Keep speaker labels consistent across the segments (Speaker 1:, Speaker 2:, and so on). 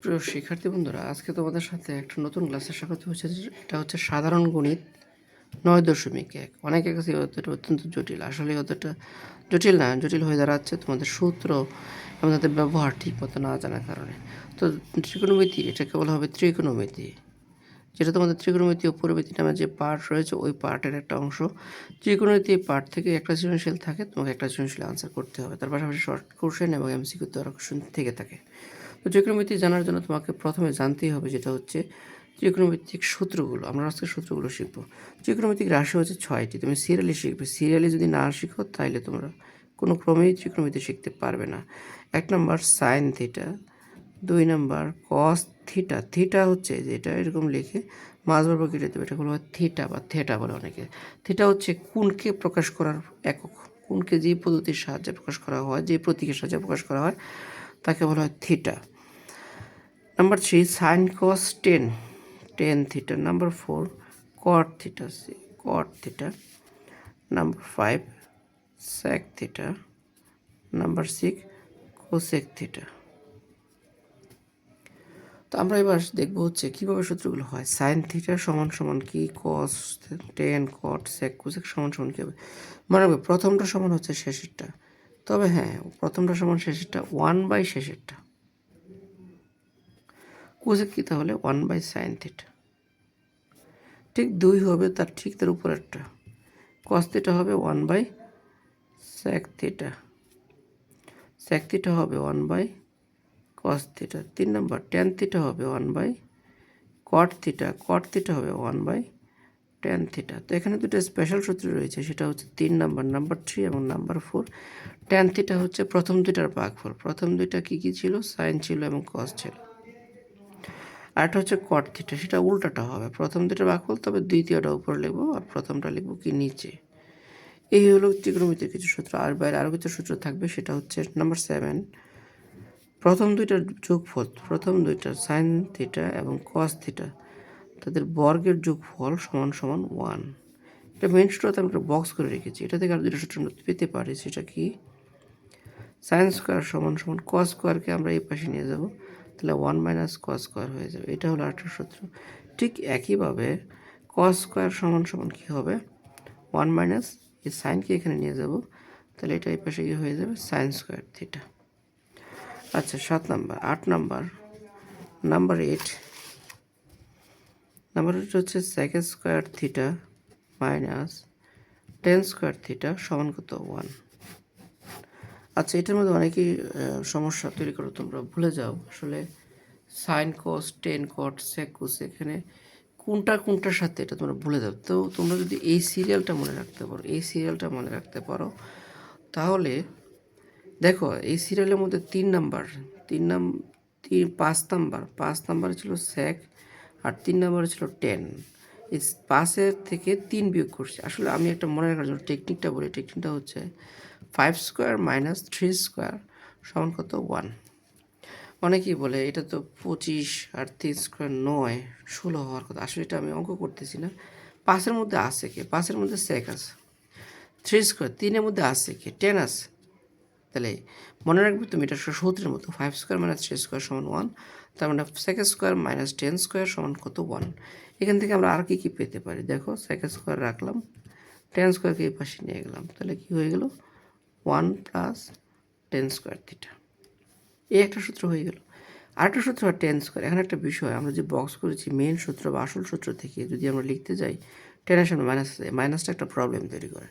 Speaker 1: প্রিয় শিক্ষার্থী বন্ধুরা, আজকে তোমাদের সাথে একটা নতুন ক্লাসে স্বাগত হচ্ছে। এটা হচ্ছে সাধারণ গণিত 9.1। অনেকের কাছে এটা অত্যন্ত জটিল। আসলে অতটা জটিল না, জটিল হয়ে দাঁড়াচ্ছে তোমাদের সূত্র এবং তাদের ব্যবহার ঠিক মতো না জানার কারণে। তো ত্রিকোণমিতি, এটাকে বলা হবে ত্রিকোণমিতি, যেটা তোমাদের ত্রিকোণমিতি ও পরিমিতি নামে যে পার্ট রয়েছে ওই পার্টের একটা অংশ। ত্রিকোণমিতি পার্ট থেকে একটা সৃজনশীল থাকে, তোমাকে একটা সৃজনশীল আনসার করতে হবে। তার পাশাপাশি শর্ট কোশ্চেন এবং এমসিকিউ দ্বারা কোশ্চেন থেকে থাকে। তো ত্রিকোণমিতি জানার জন্য তোমাকে প্রথমে জানতেই হবে যেটা হচ্ছে ত্রিকোণমিতিক সূত্রগুলো। আমরা আজকে সূত্রগুলো শিখব। ত্রিকোণমিতিক রাশি হচ্ছে 6টি। তুমি সিরিয়ালি শিখবে। সিরিয়ালি যদি না শিখো তাহলে তোমরা কোনো ক্রমেই ত্রিকোণমিতি শিখতে পারবে না। 1 নম্বর সাইন থিটা, 2 নম্বর কস থিটা। থিটা হচ্ছে যেটা এরকম লিখে মাঝ বরাবর কেটে দেবে, এটা বলা হয় থিটা বা থেটা বলে অনেকে। থিটা হচ্ছে কোণকে প্রকাশ করার একক। কোণকে যে পদ্ধতির সাহায্যে প্রকাশ করা হয়, যে প্রতীকের সাহায্যে প্রকাশ করা হয় তাকে বলা হয় theta. Number 3 sin cos 10 theta. Number 4 cot theta, cot theta. Number 5 sec theta. Number 6 cosec theta. তো আমরা এবার দেখবো হচ্ছে কীভাবে সূত্রগুলো হয়। সাইন থিটা সমান সমান কি, কস 10 কট সেক কোসেক সমান সমান কী হবে মনে রাখবে। প্রথমটা সমান হচ্ছে শেষেরটা, তবে হ্যাঁ প্রথমটা সমান শেষেরটা 1/, শেষেরটা কোসেক কী তাহলে 1/, সাইন থিটা। ঠিক 2 হবে তার উপরেরটা। কস থিটা হবে 1/, sec থিটা। sec থিটা হবে 1/, cos থিটা। 3 নম্বর tan থিটা হবে 1/, cot থিটা। cot থিটা হবে 1/, tan থিটা। তো এখানে দুটো স্পেশাল সূত্র রয়েছে, সেটা হচ্ছে 3 নম্বর, নাম্বার 3 এবং নাম্বার 4। tan থিটা হচ্ছে প্রথম দুইটার ভাগফল। প্রথম দুইটা কী কী ছিল, সাইন ছিল এবং কস ছিল। আরেকটা হচ্ছে কট থিটা, সেটা উল্টাটা হবে। প্রথম দুইটার ভাগফল, তবে দ্বিতীয়টা উপরে লিখবো আর প্রথমটা লিখবো কি নিচে। এই হলো ত্রিকোণমিতির কিছু সূত্র। আর বাইরে আরও কিছু সূত্র থাকবে, সেটা হচ্ছে নাম্বার 7 প্রথম দুইটার যোগফল, প্রথম দুইটা সাইন থিটা এবং কস থিটা, তাদের বর্গের যোগফল সমান সমান 1। এটা মেন সূত্রতে আমরা একটা বক্স করে রেখেছি। এটা থেকে আর দুটো সূত্র আমরা পেতে পারি, সেটা কি, সাইন স্কোয়ার সমান সমান কস স্কোয়ারকে আমরা এই পাশে নিয়ে যাব, তাহলে 1 - কস স্কোয়ার হয়ে যাবে। এটা হলো আরেকটা সূত্র। ঠিক একইভাবে কস স্কোয়ার সমান সমান কী হবে, 1 - এই সাইনকে এখানে নিয়ে যাব, তাহলে এটা এই পাশে গিয়ে হয়ে যাবে সাইন স্কোয়ার থিটা। আচ্ছা 7 নাম্বার। 8 নাম্বার, নাম্বার 8 হচ্ছে sec square theta minus tan square theta সমান কত, 1। আচ্ছা এটার মধ্যে অনেকেই সমস্যা তৈরি করো, তোমরা ভুলে যাও আসলে সাইন কস টেন কট সেক কোস, এখানে কোনটার সাথে এটা তোমরা ভুলে যাও। তো তোমরা যদি এই সিরিয়ালটা মনে রাখতে পারো, তাহলে দেখো এই সিরিয়ালের মধ্যে 3 নাম্বার 5 নাম্বারে ছিল সেক, আর 3 নাম্বারে ছিল 10। এই 5-এর থেকে 3 বিয়োগ করছি। আসলে আমি একটা মনে রাখার জন্য টেকনিকটা বলি। টেকনিকটা হচ্ছে 5 স্কোয়ার মাইনাস 3 স্কোয়ার সমান কত, 1। অনেকেই বলে এটা তো 25 আর 3 স্কোয়ার 9, 16 হওয়ার কথা। আসলে এটা আমি অঙ্ক করতেছি না। 5-এর মধ্যে আছে কে, 5-এর মধ্যে সেক আছে। 3 স্কোয়ার 3-এর মধ্যে আছে কে, 10 আছে। তাহলে মনে রাখবে তুমি এটা সূত্রের মতো, 5 স্কোয়ার মাইনাস 3 স্কোয়ার সমান 1। তার মানে সেক স্কোয়ার মাইনাস 10 স্কোয়ার সমান কত, 1। এখান থেকে আমরা আর কি পেতে পারি, দেখো সেক স্কোয়ার রাখলাম, 10 স্কোয়ারকে এই পাশে নিয়ে গেলাম, তাহলে কি হয়ে গেল, 1 + 10 স্কোয়ার থিটা। এই একটা সূত্র হয়ে গেল। আরেকটা সূত্র হয় 10 স্কোয়ার। এখানে একটা বিষয়, আমরা যে বক্স করেছি মেন সূত্র বা আসল সূত্র থেকে যদি আমরা লিখতে যাই, 10-এর সামনে মাইনাসটা একটা প্রবলেম তৈরি করে।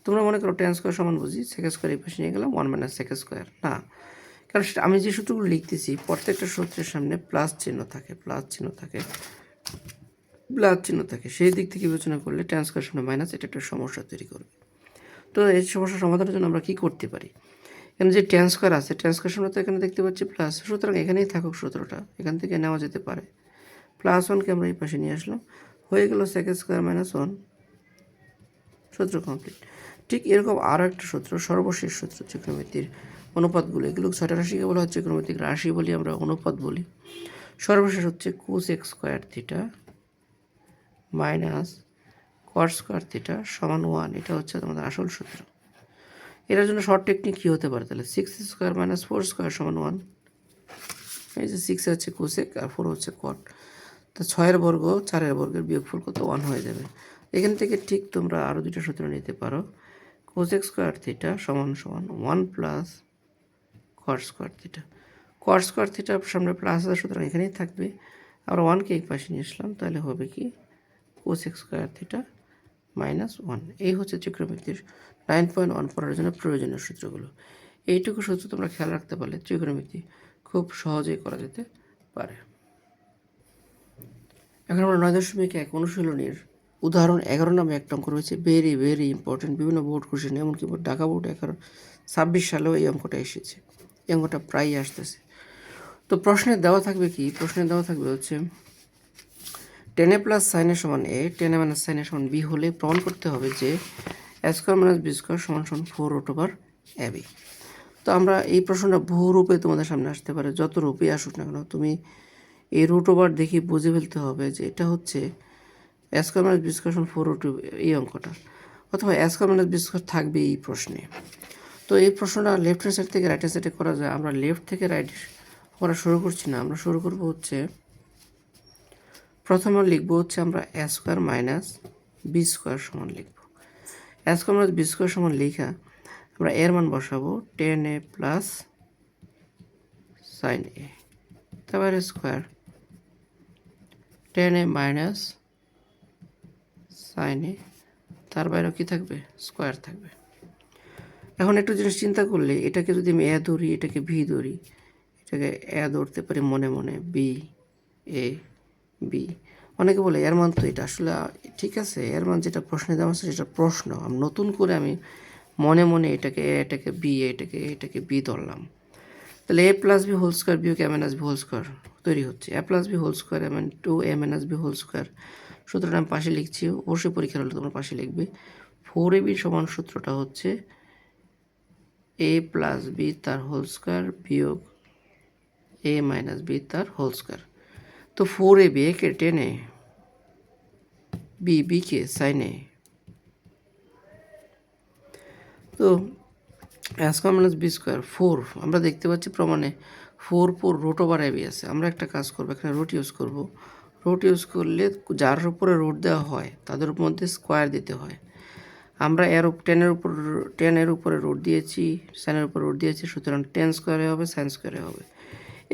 Speaker 1: তোমরা মনে করো 10 স্কোয়ার সমান বুঝি সেক স্কোয়ার এই পাশে নিয়ে গেলাম, 1 - সেক স্কোয়ার না, কারণ আমি যে সূত্রগুলো লিখতেছি প্রত্যেকটা সূত্রের সামনে প্লাস চিহ্ন থাকে, সেই দিক থেকে বিবেচনা করলে 10 স্কোয়ার সামনে মাইনাস, এটা একটা সমস্যা তৈরি করবে। তো এই সমস্যার সমাধানের জন্য আমরা কী করতে পারি, এখানে যে 10 স্কোয়ার আছে, 10 স্কোয়ার সামনে তো এখানে দেখতে পাচ্ছি প্লাস, সুতরাং এখানেই থাকুক সূত্রটা, এখান থেকে নেওয়া যেতে পারে। +1কে আমরা এই পাশে নিয়ে আসলাম, হয়ে গেল সেক স্কোয়ার মাইনাস 1, সূত্র কমপ্লিট। ঠিক এরকম আরও একটা সূত্র, সর্বশেষ সূত্র ত্রিকোণমিতির অনুপাতগুলো, এগুলো 6টা রাশিকে বলা হচ্ছে ত্রিকোণমিতিক রাশি বলি, আমরা অনুপাত বলি। সর্বশেষ হচ্ছে cosec square theta minus cot square theta সমান 1। এটা হচ্ছে তোমাদের আসল সূত্র। এটার জন্য শর্ট টেকনিক কী হতে পারে, তাহলে 6 স্কোয়ার মাইনাস 4 স্কোয়ার সমান 1। এই যে 6 হচ্ছে কোসেক আর 4 হচ্ছে কট। তো 6 বর্গ 4 বর্গের বিয়োগফল কত 1 হয়ে যাবে। এখান থেকে ঠিক তোমরা আরও দুটো সূত্র নিতে পারো। কোসেক স্কোয়ার থিটা সমান সমান 1 plus cot square theta. Cot square থিটার সামনে প্লাস আছে, সুতরাং এখানেই থাকবে। আমরা 1কে এই পাশে নিয়ে আসলাম, তাহলে হবে কি কোসেক স্কোয়ার থিটা -1। এই হচ্ছে ত্রিকোণমিতির 9.1 পড়ার জন্য প্রয়োজনীয় সূত্রগুলো। এইটুকু সূত্র তোমরা খেয়াল রাখতে পারলে ত্রিকোণমিতি খুব সহজেই করা যেতে পারে। এখন আমরা 9.1 অনুশীলনীর উদাহরণ 11 নামে একটা অঙ্ক রয়েছে, ভেরি ভেরি ইম্পর্টেন্ট। বিভিন্ন বোর্ড কোশ্চেন, এমনকি ঢাকা বোর্ড 2026 সালেও এই অঙ্কটা এসেছে। এই অঙ্কটা প্রায়ই আসতেছে। তো প্রশ্নে দেওয়া থাকবে কি? প্রশ্নে দেওয়া থাকবে হচ্ছে 10a প্লাস সাইন এ সমান a, 10a মাইনাস সাইন এ সমান b হলে প্রমাণ করতে হবে যে a square minus B square সমান 4√ab। তো আমরা এই প্রশ্নটা বহু রূপে তোমাদের সামনে আসতে পারে, যত রূপে আসুক না কেন তুমি এই √, দেখি বুঝে ফেলতে হবে যে এটা হচ্ছে a square minus B square সমান 4√, এই অঙ্কটা, অথবা a square minus B square থাকবে এই প্রশ্নে। তো এই প্রশ্নটা লেফট হ্যান্ড সাইড থেকে রাইট হ্যান্ড সাইডে করা যায়। আমরা লেফট থেকে রাইট করা শুরু করছি না, আমরা শুরু করবো হচ্ছে প্রথমে লিখবো হচ্ছে আমরা a square minus B square সমান লিখবো। a square minus B square সমান লিখা আমরা এর মান বসাবো 10a প্লাস সাইন এ, তারপরে স্কোয়ার 10a মাইনাস সাইন এ, তার বাইরেও কী থাকবে? স্কোয়ার থাকবে। এখন একটু জিনিস চিন্তা করলে, এটাকে যদি আমি এ ধরি, এটাকে ভি ধরি, এটাকে এ ধরতে পারি মনে মনে, বি এ বি। অনেকে বলে এর মান তো এটা, আসলে ঠিক আছে, এর মান যেটা প্রশ্নে দেওয়া আছে সেটা প্রশ্ন। আমি নতুন করে আমি মনে মনে এটাকে এ, এটাকে বি, এটাকে বি ধরলাম। তাহলে A plus B whole square বিয়োগ A minus B whole square তৈরি হচ্ছে। A plus B whole square এম 2a minus B whole square. সূত্রটা আমি পাশে লিখছি, অবশ্যই পরীক্ষা হলে তোমরা পাশে লিখবে। 4ab সমান সূত্রটা হচ্ছে a প্লাস বি তার হোল স্কোয়ার বিয়োগ a মাইনাস বি তার হোল স্কোয়ার। তো 4ab একে টেনে, বিকে সাইনে, তো a square minus B square 4 আমরা দেখতে পাচ্ছি প্রমাণে 4√ab আছে। আমরা একটা কাজ করবো, এখানে রুট ইউজ করবো। রুট ইউজ করলে যার উপরে রুট দেওয়া হয় তাদের মধ্যে স্কোয়ার দিতে হয়। আমরা এর 10-এর উপরে রুট দিয়েছি, সাইনের উপরে রুট দিয়েছি, সুতরাং 10 স্কোয়ারে হবে, সাইন স্কোয়ারে হবে।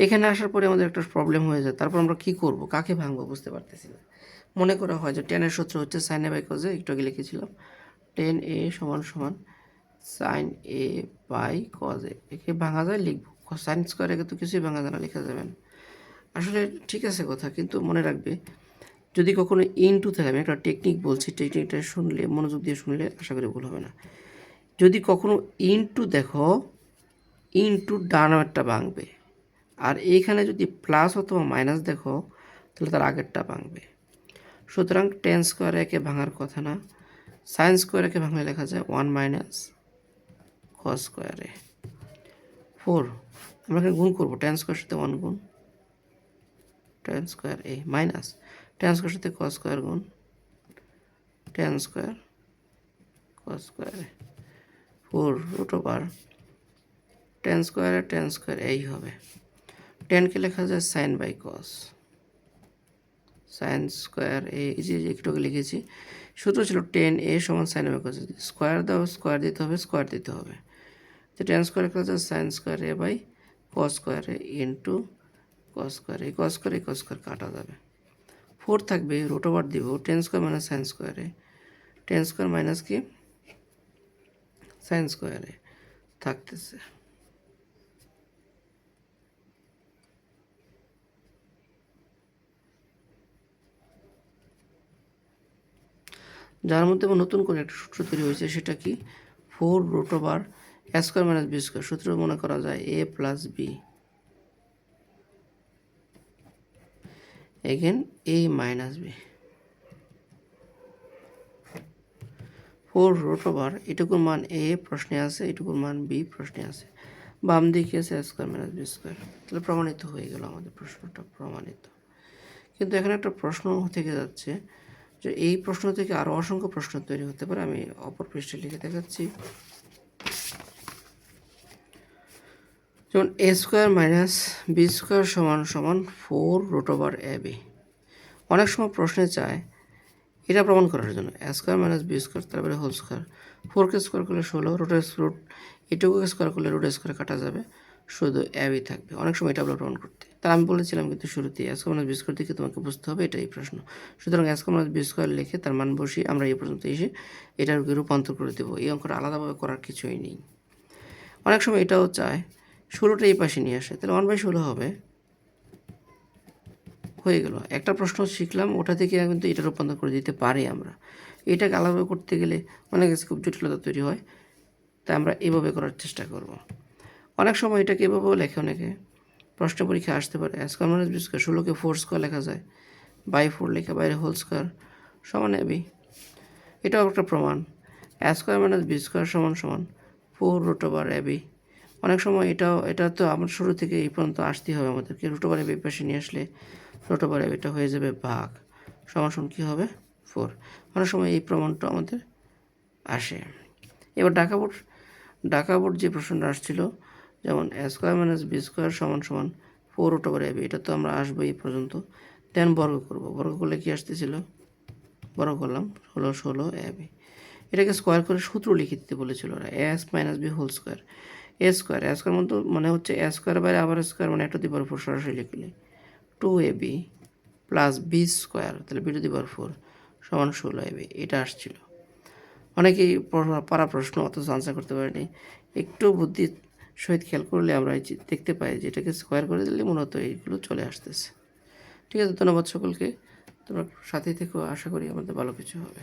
Speaker 1: এখানে আসার পরে আমাদের একটা প্রবলেম হয়ে যায়। তারপর আমরা কী করবো, কাকে ভাঙবো বুঝতে পারতেছি না। মনে করা হয় যে 10-এর সূত্র হচ্ছে সাইন এ বাই কজে, একটু আগে লিখেছিলাম 10a সমান সমান sine A by cos A. একে ভাঙা যায়, লিখবো। সাইন স্কোয়ারে তো কিছুই ভাঙা যায় না, লেখা যাবে না। আসলে ঠিক আছে কথা, কিন্তু মনে রাখবে যদি কখনো ইনটু থাকে, আমি একটা টেকনিক বলছি, টেকনিকটা শুনলে, মনোযোগ দিয়ে শুনলে আশা করি ভুল হবে না। যদি কখনো ইনটু দেখো, ইনটু ডান একটা ভাঙবে, আর এইখানে যদি প্লাস অথবা মাইনাস দেখো তাহলে তার আগেরটা ভাঙবে। সুতরাং 10 স্কোয়ার একে ভাঙার কথা না। সাইন স্কোয়ার একে ভাঙলে লেখা যায় 1 মাইনাস কস স্কোয়ারে 4। আমরা এখানে গুণ করবো, 10 স্কোয়ার সাথে 1 গুণ 10 স্কোয়ার এ মাইনাস 10 স্কোয়ার সাথে কস স্কোয়ার গুণ 10 স্কোয়ার কস স্কোয়ারে 4√10 স্কোয়ারে 10 স্কোয়ার এই হবে। 10কে লেখা যায় sine by cos, sine square A, এই যে একটু লিখেছি। সূত্র ছিল 10a সমান সাইন বাই কস, স্কোয়ার দাও, স্কোয়ার দিতে হবে, স্কোয়ার দিতে হবে। তো 10 স্কোয়ার লেখা যায় sine square A by cos square A into cos square. এই কস স্কোয়ার, এই কস স্কোয়ার কাটা যাবে, 4 থাকবে, √, দিব 10 স্কোয়ার মাইনাস সাইন স্কোয়ারে, 10 স্কোয়ার মাইনাস কি সাইন স্কোয়ারে থাকতেছে। যার মধ্যে নতুন করে একটা সূত্র তৈরি হয়েছে, সেটা কি 4√a square minus B square. সূত্র মনে করা যায় a plus B again a minus B. 4√, এটুকুর মান a প্রশ্নে আছে, এটুকুর মান b প্রশ্নে আছে, বাম দিকে আছে a square minus B square. তাহলে প্রমাণিত হয়ে গেল, আমাদের প্রশ্নটা প্রমাণিত। কিন্তু এখানে একটা প্রশ্ন থেকে যাচ্ছে যে এই প্রশ্ন থেকে আরও অসংখ্য প্রশ্ন তৈরি হতে পারে। আমি অপর পৃষ্ঠে লিখে দেখাচ্ছি। যেমন এ স্কোয়ার মাইনাস বি স্কোয়ার সমান সমান 4√ab। অনেক সময় প্রশ্নে চায় এটা প্রমাণ করার জন্য এ স্কোয়ার মাইনাস বি স্কোয়ার তারপরে হোল স্কোয়ার, 4কে স্কোয়ার করলে 16, রুট এটুকুকে স্কোয়ার করলে রুট স্কোয়ার কাটা যাবে, শুধু অ্যাবই থাকবে। অনেক সময় এটা প্রমাণ করতে, তার আমি বলেছিলাম কিন্তু শুরুতেই এ স্কোয়ার মাইনাস বি স্কোয়ার দিকে তোমাকে বুঝতে হবে, এটাই প্রশ্ন। সুতরাং এ স্কোয়ার মাইনাস বি স্কোয়ার লিখে তার মান বসিয়ে আমরা এই পর্যন্ত এসে এটার রূপান্তর করে দেবো। এই অঙ্কটা আলাদাভাবে করার কিছুই নেই। অনেক সময় এটাও চায় 16টা এই পাশে নিয়ে আসে, তাহলে 1/16 হবে, হয়ে গেল। একটা প্রশ্ন শিখলাম, ওটা থেকে কিন্তু এটা রূপান্তর করে দিতে পারি আমরা। এটাকে আলাদাভাবে করতে গেলে অনেক কিছু খুব জটিলতা তৈরি হয়, তাই আমরা এভাবে করার চেষ্টা করব। অনেক সময় এটাকে এভাবেও লেখে অনেকে, প্রশ্ন পরীক্ষা আসতে পারে A square minus B square, 16কে 4 স্কোয়ার লেখা যায়, বাই 4 লেখা, বাইরে হোল স্কোয়ার সমান এবি। এটাও একটা প্রমাণ, এ স্কোয়ার মাইনাস বি স্কোয়ার সমান সমান 4√ab। অনেক সময় এটা তো আমার শুরু থেকে এই পর্যন্ত আসতেই হবে আমাদেরকে, √ab পাশে নিয়ে আসলে √ab এটা হয়ে যাবে ভাগ, সমান সমান কী হবে 4। অনেক সময় এই প্রমাণটা আমাদের আসে। এবার ঢাকা বোর্ড যে প্রশ্নটা আসছিল, যেমন এ স্কোয়ার মাইনাস বি স্কোয়ার সমান সমান 4√ab, এটা তো আমরা আসবো এই পর্যন্ত, দেন বর্গ করব, বর্গ করলে কি আসতেছিল, বর্গ করলাম 16ab। এটাকে স্কোয়ার করে সূত্র লিখে দিতে বলেছিল ওরা, S minus B whole square. A square মতো মানে হচ্ছে এ স্কোয়ার বাইরে আবার স্কোয়ার, মানে 1/4 সরাসরি লিখলে 2ab প্লাস বি স্কোয়ার, তাহলে b⁴ সমান 16ab, এটা আসছিল। অনেকেই পারা প্রশ্ন অথচ আনসার করতে পারেনি। একটু বুদ্ধির সহিত খেয়াল করলে আমরা দেখতে পাই যে এটাকে স্কোয়ার করে দিলে মূলত এইগুলো চলে আসতেছে। ঠিক আছে, ধন্যবাদ সকলকে, তোমরা সাথেই থেকেও, আশা করি আমাদের ভালো কিছু হবে।